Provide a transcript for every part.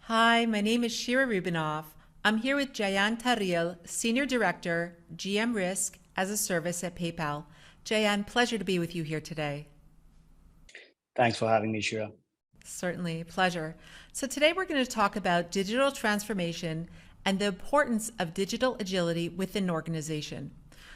Hi, my name is Shira Rubinoff. I'm here with Jayan Taril, Senior Director, GM Risk as a Service at PayPal. Jayan, pleasure to be with you here today. Thanks for having me, Shira. Certainly, pleasure. So, today we're going to talk about digital transformation and the importance of digital agility within an organization.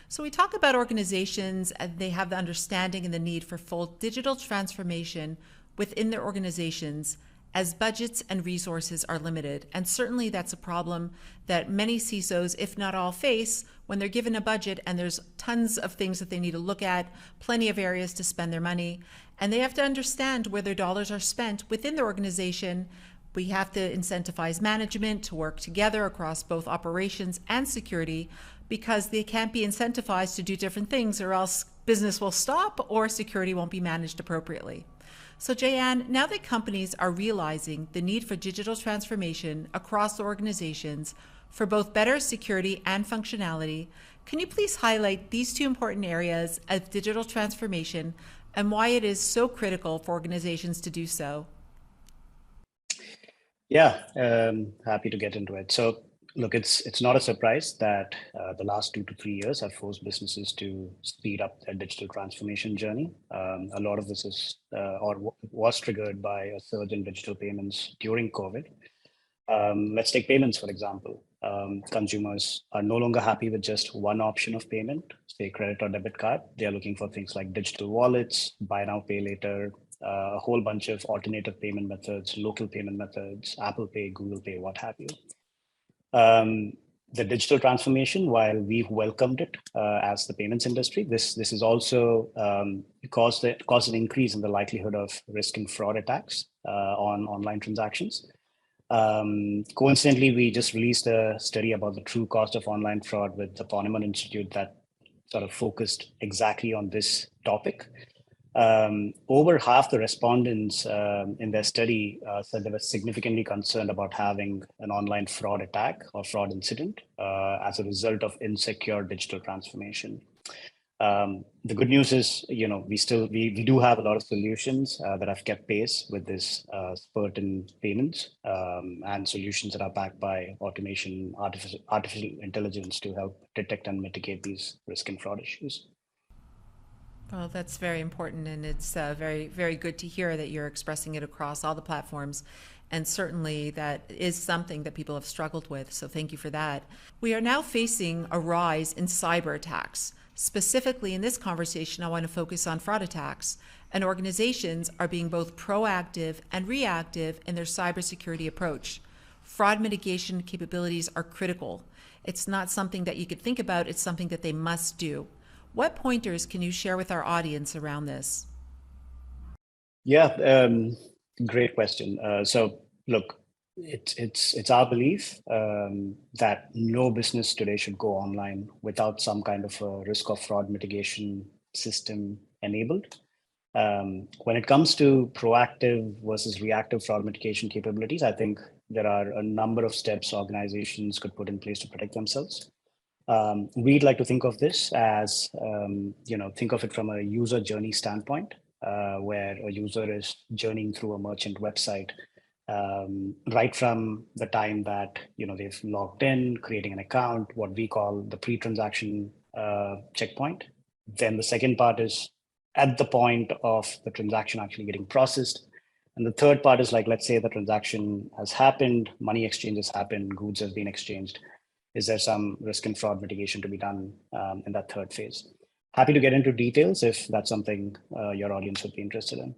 So, we talk about organizations and they have the understanding and the need for full digital transformation within their organizations as budgets and resources are limited. And certainly that's a problem that many CISOs, if not all, face when they're given a budget and there's tons of things that they need to look at, plenty of areas to spend their money, and they have to understand where their dollars are spent within their organization. We have to incentivize management to work together across both operations and security because they can't be incentivized to do different things or else business will stop or security won't be managed appropriately. So, Jayan, now that companies are realizing the need for digital transformation across organizations for both better security and functionality, can you please highlight these two important areas of digital transformation and why it is so critical for organizations to do so? Yeah, happy to get into it. So, look, it's not a surprise that the last 2 to 3 years have forced businesses to speed up their digital transformation journey. A lot of this is was triggered by a surge in digital payments during COVID. Let's take payments, for example. Consumers are no longer happy with just one option of payment, say credit or debit card. They are looking for things like digital wallets, buy now, pay later, a whole bunch of alternative payment methods, local payment methods, Apple Pay, Google Pay, what have you. Um, the digital transformation, while we've welcomed it as the payments industry, this is also caused an increase in the likelihood of risk and fraud attacks on online transactions. Coincidentally, we just released a study about the true cost of online fraud with the Ponemon Institute that sort of focused exactly on this topic. Over half the respondents in their study said they were significantly concerned about having an online fraud attack or fraud incident as a result of insecure digital transformation. The good news is, we do have a lot of solutions that have kept pace with this spurt in payments and solutions that are backed by automation, artificial intelligence to help detect and mitigate these risk and fraud issues. Well, that's very important, and it's very, very good to hear that you're expressing it across all the platforms. And certainly that is something that people have struggled with. So thank you for that. We are now facing a rise in cyber attacks. Specifically, in this conversation, I want to focus on fraud attacks. And organizations are being both proactive and reactive in their cybersecurity approach. Fraud mitigation capabilities are critical. It's not something that you could think about, it's something that they must do. What pointers can you share with our audience around this? Yeah, great question. So, look, it's our belief that no business today should go online without some kind of a risk of fraud mitigation system enabled. When it comes to proactive versus reactive fraud mitigation capabilities, I think there are a number of steps organizations could put in place to protect themselves. We'd like to think of this as, think of it from a user journey standpoint, where a user is journeying through a merchant website right from the time that they've logged in, creating an account, what we call the pre-transaction checkpoint. Then the second part is at the point of the transaction actually getting processed. And the third part is like, let's say the transaction has happened, money exchange has happened, goods have been exchanged. Is there some risk and fraud mitigation to be done in that third phase? Happy to get into details if that's something your audience would be interested in.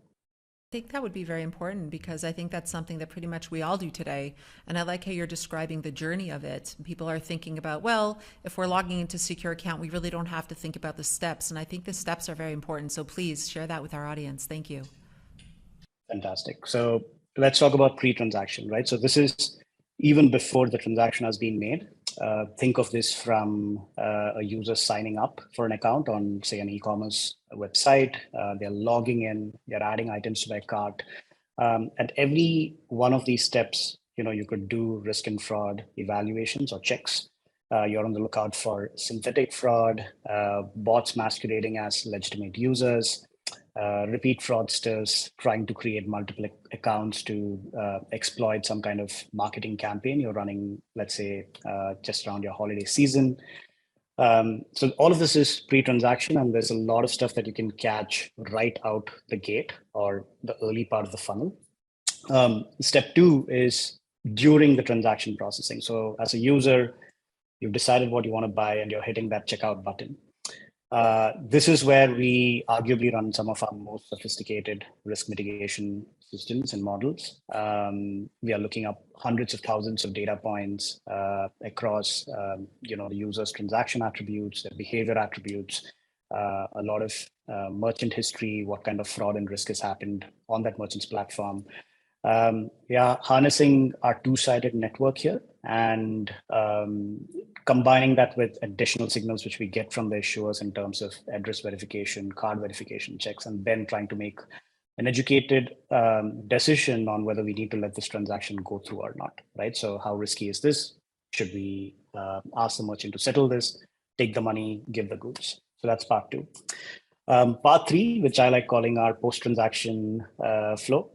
I think that would be very important because I think that's something that pretty much we all do today. And I like how you're describing the journey of it. People are thinking about, well, if we're logging into secure account, we really don't have to think about the steps. And I think the steps are very important. So please share that with our audience. Thank you. Fantastic. So let's talk about pre-transaction, right? So this is even before the transaction has been made. Think of this from a user signing up for an account on, say, an e-commerce website. They're logging in, they're adding items to their cart. At every one of these steps, you could do risk and fraud evaluations or checks. You're on the lookout for synthetic fraud, bots masquerading as legitimate users, repeat fraudsters trying to create multiple accounts to exploit some kind of marketing campaign you're running, let's say, just around your holiday season. So all of this is pre-transaction, and there's a lot of stuff that you can catch right out the gate or the early part of the funnel. Step two is during the transaction processing. So as a user, you've decided what you want to buy and you're hitting that checkout button. This is where we arguably run some of our most sophisticated risk mitigation systems and models. We are looking up hundreds of thousands of data points across, the user's transaction attributes, their behavior attributes, a lot of merchant history, what kind of fraud and risk has happened on that merchant's platform. Harnessing our two-sided network here and combining that with additional signals which we get from the issuers in terms of address verification, card verification checks, and then trying to make an educated decision on whether we need to let this transaction go through or not, right? So how risky is this? Should we ask the merchant to settle this, take the money, give the goods? So that's part two. Part three, which I like calling our post-transaction flow.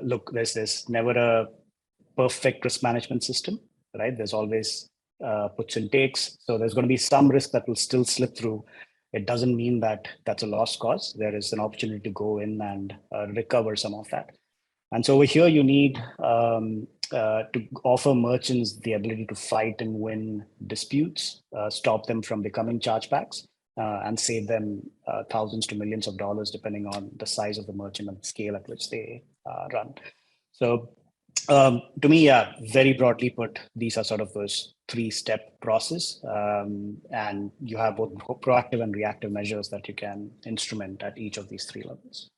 Look, there's never a perfect risk management system, right? There's always puts and takes. So there's going to be some risk that will still slip through. It doesn't mean that that's a lost cause. There is an opportunity to go in and recover some of that. And so over here, you need to offer merchants the ability to fight and win disputes, stop them from becoming chargebacks, and save them thousands to millions of dollars, depending on the size of the merchant and the scale at which they run. So to me, very broadly put, these are sort of those three-step process, and you have both proactive and reactive measures that you can instrument at each of these three levels.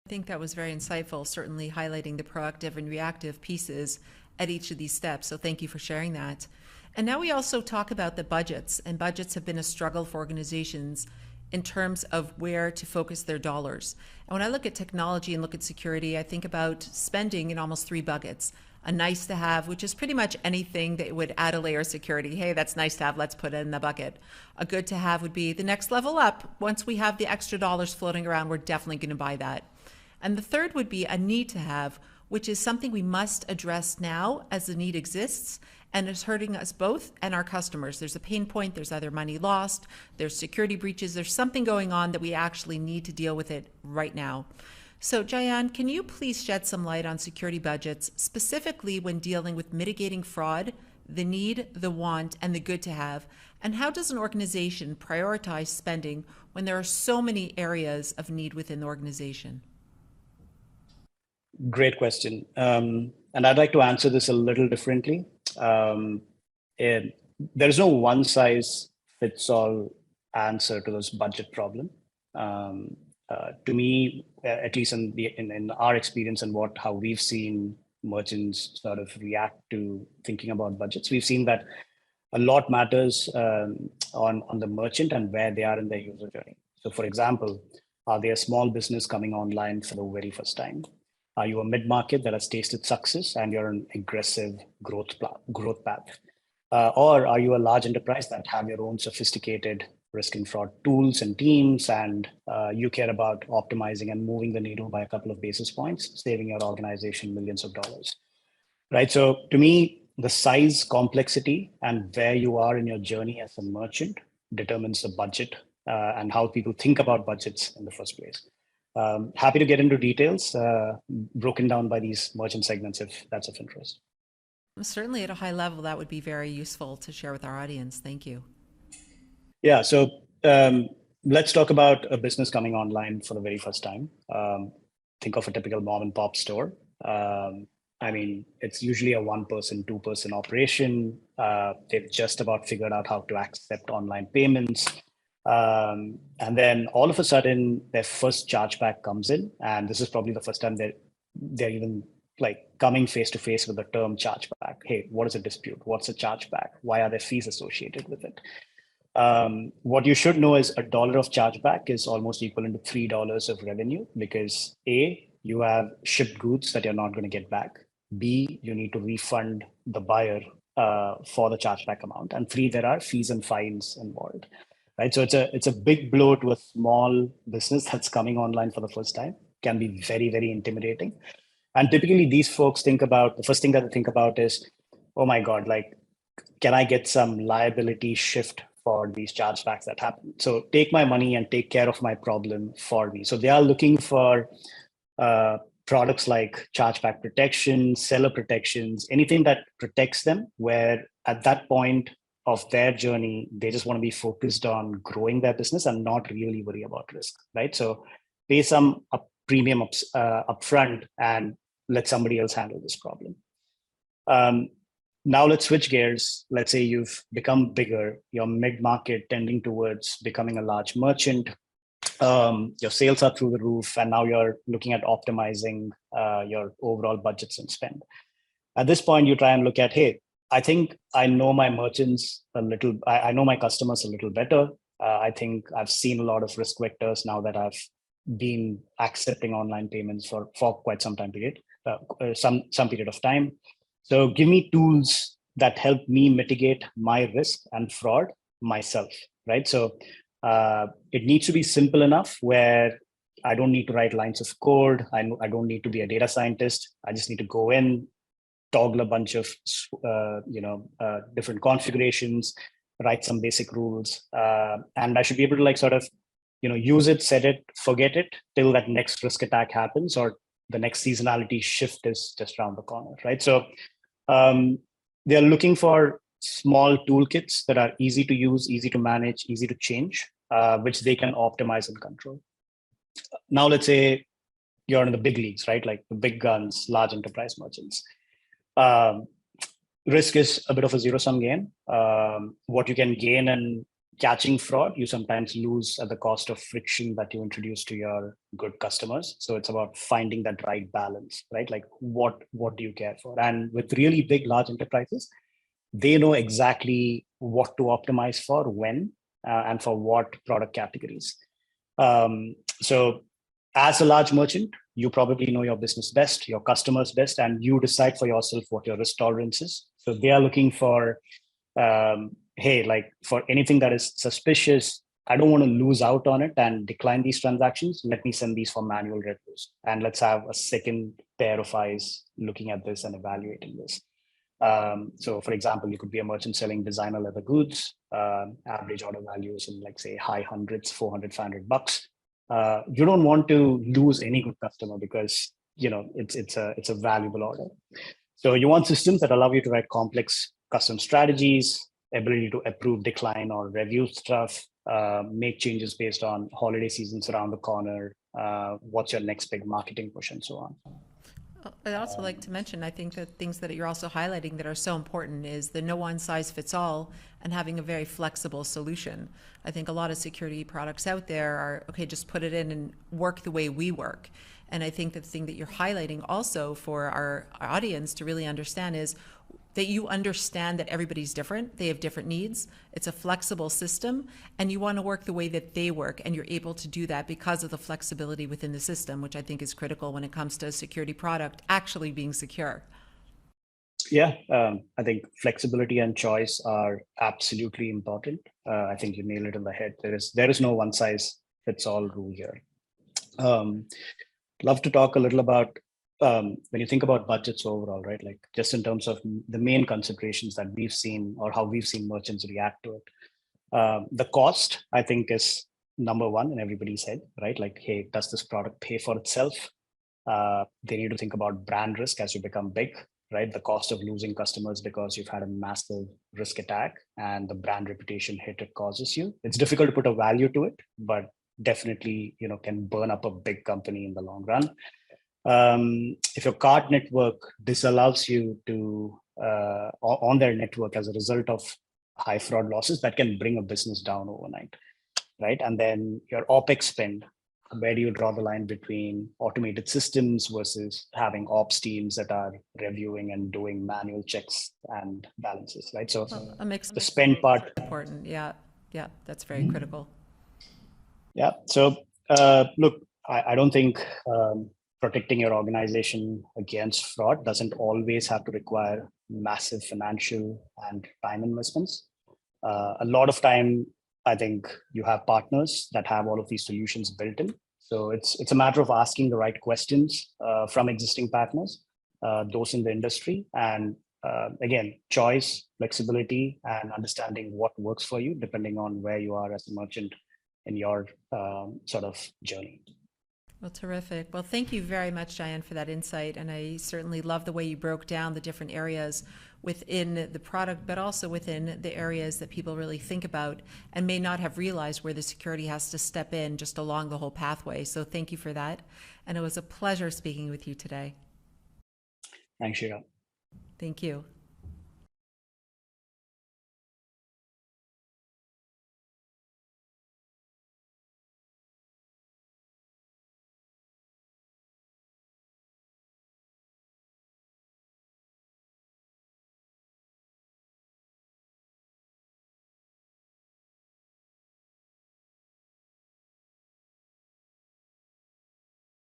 I think that was very insightful, certainly highlighting the proactive and reactive pieces at each of these steps. So thank you for sharing that. And now we also talk about the budgets, and budgets have been a struggle for organizations in terms of where to focus their dollars. And when I look at technology and look at security, I think about spending in almost three buckets. A nice to have, which is pretty much anything that would add a layer of security. Hey, that's nice to have, let's put it in the bucket. A good to have would be the next level up. Once we have the extra dollars floating around, we're definitely going to buy that. And the third would be a need to have, which is something we must address now as the need exists and is hurting us both and our customers. There's a pain point, there's either money lost, there's security breaches, there's something going on that we actually need to deal with it right now. So Jayan, can you please shed some light on security budgets, specifically when dealing with mitigating fraud, the need, the want, and the good to have? And how does an organization prioritize spending when there are so many areas of need within the organization? Great question. And I'd like to answer this a little differently. There's no one size fits all answer to this budget problem. To me, at least in our experience and how we've seen merchants sort of react to thinking about budgets, we've seen that a lot matters on the merchant and where they are in their user journey. So for example, are they a small business coming online for the very first time? Are you a mid-market that has tasted success and you're an aggressive growth path? Or are you a large enterprise that have your own sophisticated risk and fraud tools and teams, and you care about optimizing and moving the needle by a couple of basis points, saving your organization millions of dollars, right? So to me, the size, complexity, and where you are in your journey as a merchant determines the budget and how people think about budgets in the first place. Happy to get into details broken down by these merchant segments if that's of interest. Certainly at a high level, that would be very useful to share with our audience. Thank you. Yeah, so let's talk about a business coming online for the very first time. Think of a typical mom and pop store. I mean, it's usually a one-person, two-person operation. They've just about figured out how to accept online payments. And then all of a sudden, their first chargeback comes in, and this is probably the first time they're even like coming face to face with the term chargeback. Hey, what is a dispute? What's a chargeback? Why are there fees associated with it? What you should know is $1 of chargeback is almost equivalent to $3 of revenue, because A, you have shipped goods that you're not going to get back. B, you need to refund the buyer for the chargeback amount. And three, there are fees and fines involved. right? So it's a big blow to a small business that's coming online for the first time. Can be very, very intimidating. And typically these folks think about, the first thing that they think about is, oh my God, like, can I get some liability shift for these chargebacks that happen? So take my money and take care of my problem for me. So they are looking for uh, products like chargeback protection, seller protections, anything that protects them, where at that point of their journey, they just want to be focused on growing their business and not really worry about risk, right? So pay some premium upfront and let somebody else handle this problem. Now let's switch gears. Let's say you've become bigger, you're mid-market tending towards becoming a large merchant. Your sales are through the roof, and now you're looking at optimizing your overall budgets and spend. At this point, you try and look at, hey, I think I know my merchants a little, I know my customers a little better. I think I've seen a lot of risk vectors now that I've been accepting online payments for quite some time period, some period of time. So give me tools that help me mitigate my risk and fraud myself, right? So it needs to be simple enough where I don't need to write lines of code. I don't need to be a data scientist. I just need to go in, toggle a bunch of different configurations, write some basic rules, and I should be able to like sort of use it, set it, forget it till that next risk attack happens or the next seasonality shift is just around the corner, right? So they're looking for small toolkits that are easy to use, easy to manage, easy to change, which they can optimize and control. Now, let's say you're in the big leagues, right? Like the big guns, large enterprise merchants. Risk is a bit of a zero-sum game. What you can gain in catching fraud, you sometimes lose at the cost of friction that you introduce to your good customers. So it's about finding that right balance, right? Like what do you care for? And with really big, large enterprises, they know exactly what to optimize for, when, and for what product categories. So as a large merchant, you probably know your business best, your customers best, and you decide for yourself what your risk tolerance is. So they are looking for, hey, like for anything that is suspicious, I don't want to lose out on it and decline these transactions. Let me send these for manual reviews. And let's have a second pair of eyes looking at this and evaluating this. So for example, you could be a merchant selling designer leather goods, average order values in like say high hundreds, 400, 500 bucks. You don't want to lose any good customer because it's a valuable order. So you want systems that allow you to write complex custom strategies, ability to approve, decline, or review stuff, make changes based on holiday seasons around the corner, what's your next big marketing push, and so on. I'd also like to mention, I think that things that you're also highlighting that are so important is the no one size fits all and having a very flexible solution. I think a lot of security products out there are, okay, just put it in and work the way we work. And I think the thing that you're highlighting also for our audience to really understand is that you understand that everybody's different, they have different needs, it's a flexible system, and you want to work the way that they work, and you're able to do that because of the flexibility within the system, which I think is critical when it comes to a security product actually being secure. Yeah, I think flexibility and choice are absolutely important. I think you nailed it on the head. There is no one size fits all rule here. Love to talk a little about when you think about budgets overall, right? Like just in terms of the main considerations that we've seen or how we've seen merchants react to it. The cost, I think, is number one in everybody's head, right? Like, hey, does this product pay for itself? They need to think about brand risk as you become big, right? The cost of losing customers because you've had a massive risk attack and the brand reputation hit it causes you. It's difficult to put a value to it, but definitely, can burn up a big company in the long run. If your card network disallows you to on their network as a result of high fraud losses, that can bring a business down overnight, right? And then your OpEx spend, where do you draw the line between automated systems versus having ops teams that are reviewing and doing manual checks and balances, right? So a mix the spend part. Important, yeah, that's very critical. Yeah, so look, I don't think protecting your organization against fraud doesn't always have to require massive financial and time investments. A lot of time, I think you have partners that have all of these solutions built in. So it's a matter of asking the right questions from existing partners, those in the industry, and again, choice, flexibility, and understanding what works for you, depending on where you are as a merchant in your sort of journey. Well, terrific. Well, thank you very much, Diane, for that insight. And I certainly love the way you broke down the different areas within the product, but also within the areas that people really think about and may not have realized where the security has to step in just along the whole pathway. So thank you for that. And it was a pleasure speaking with you today. Thanks, Shira. Thank you.